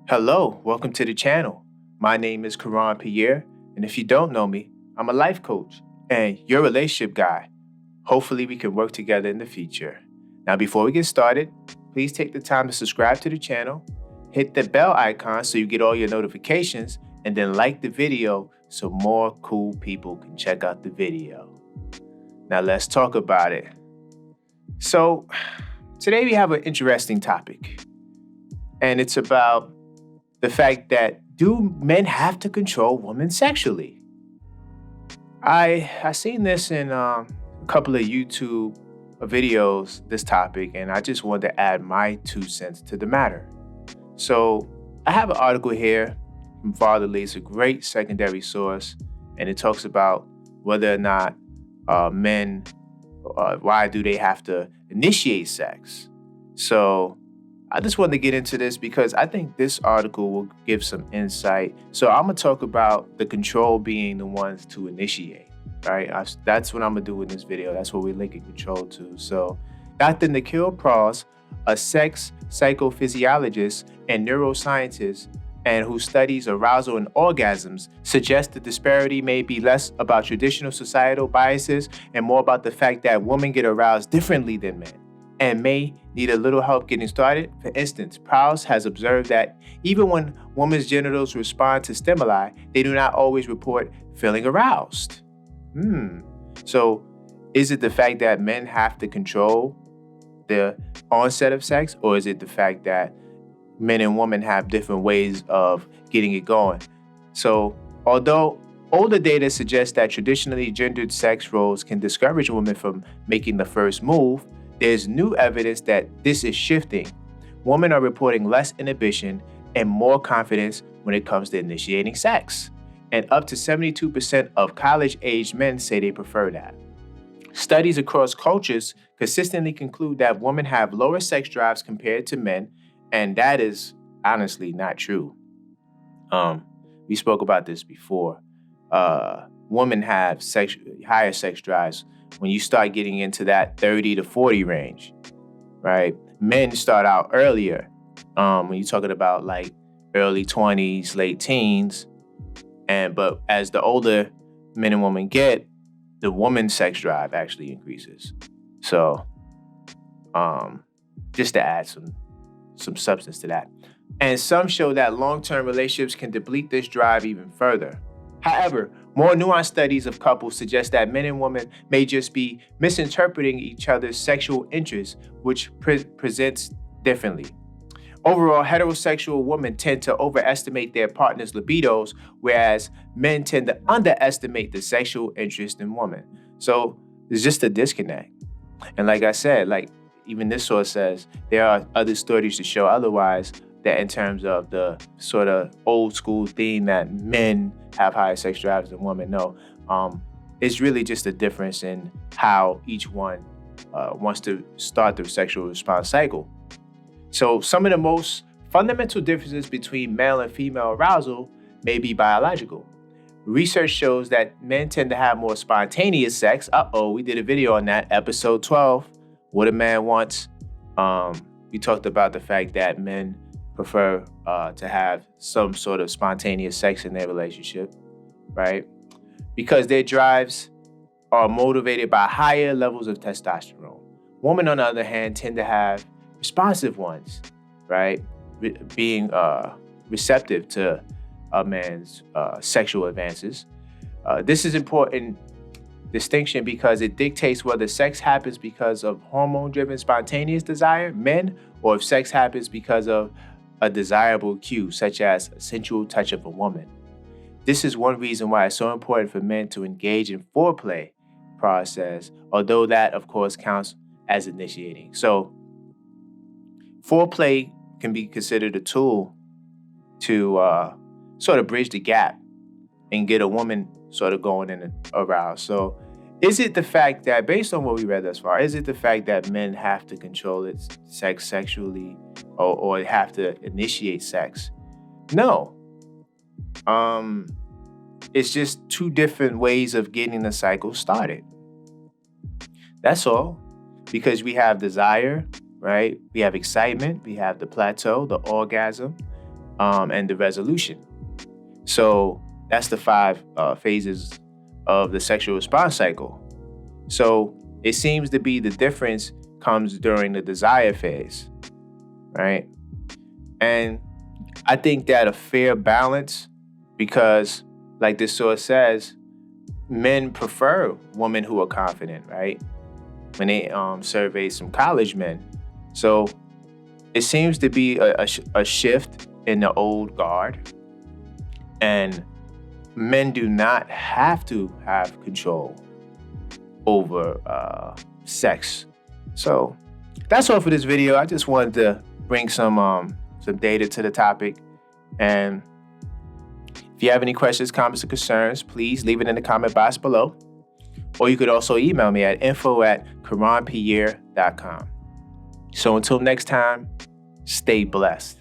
Hello, welcome to the channel. My name is Koron Pierre, and if you don't know me, I'm a life coach and your relationship guy. Hopefully, we can work together in the future. Now, before we get started, please take the time to subscribe to the channel, hit the bell icon so you get all your notifications, and then like the video so more cool people can check out the video. Now, let's talk about it. So, today we have an interesting topic, and it's about the fact that do men have to control women sexually? I seen this in a couple of YouTube videos, this topic, and I just wanted to add my 2 cents to the matter. So I have an article here from Fatherly. It's a great secondary source, and it talks about whether or not men, why do they have to initiate sex? So I just wanted to get into this because I think this article will give some insight. So I'm going to talk about the control being the ones to initiate, right? That's what I'm going to do in this video. That's what we're linking control to. So Dr. Nikhil Pras, a sex psychophysiologist and neuroscientist and who studies arousal and orgasms, suggests the disparity may be less about traditional societal biases and more about the fact that women get aroused differently than men and may need a little help getting started. For instance, Prowse has observed that even when women's genitals respond to stimuli, they do not always report feeling aroused. So is it the fact that men have to control the onset of sex, or is it the fact that men and women have different ways of getting it going? So although older data suggests that traditionally gendered sex roles can discourage women from making the first move, there's new evidence that this is shifting. Women are reporting less inhibition and more confidence when it comes to initiating sex. And up to 72% of college-aged men say they prefer that. Studies across cultures consistently conclude that women have lower sex drives compared to men, and that is honestly not true. We spoke about this before. Women have higher sex drives when you start getting into that 30 to 40 range, right? Men start out earlier when you're talking about like early 20s, late teens. But as the older men and women get, the woman's sex drive actually increases. So just to add some substance to that. And some show that long-term relationships can deplete this drive even further. However, more nuanced studies of couples suggest that men and women may just be misinterpreting each other's sexual interests, which presents differently. Overall, heterosexual women tend to overestimate their partner's libidos, whereas men tend to underestimate the sexual interest in women. So there's just a disconnect. And like I said, like even this source says, there are other studies to show otherwise, that in terms of the sort of old school theme that men have higher sex drives than women. No, it's really just a difference in how each one wants to start their sexual response cycle. So some of the most fundamental differences between male and female arousal may be biological. Research shows that men tend to have more spontaneous sex. We did a video on that, episode 12, What a Man Wants. We talked about the fact that men prefer to have some sort of spontaneous sex in their relationship, right? Because their drives are motivated by higher levels of testosterone. Women, on the other hand, tend to have responsive ones, right? Being receptive to a man's sexual advances. This is important distinction because it dictates whether sex happens because of hormone-driven spontaneous desire, men, or if sex happens because of a desirable cue, such as a sensual touch of a woman. This is one reason why it's so important for men to engage in foreplay process, although that, of course, counts as initiating. So foreplay can be considered a tool to sort of bridge the gap and get a woman sort of going and aroused. So is it the fact that, based on what we read thus far, is it the fact that men have to control its sex sexually or have to initiate sex? No. It's just two different ways of getting the cycle started. That's all. Because we have desire, right? We have excitement, we have the plateau, the orgasm, and the resolution. So that's the 5 phases of the sexual response cycle. So it seems to be the difference comes during the desire phase, right? And I think that a fair balance, because like this source says, men prefer women who are confident, right? When they survey some college men. So it seems to be a shift in the old guard, and men do not have to have control over sex. So that's all for this video. I just wanted to bring some data to the topic. And if you have any questions, comments, or concerns, please leave it in the comment box below. Or you could also email me at info@koronpierre.com. So until next time, stay blessed.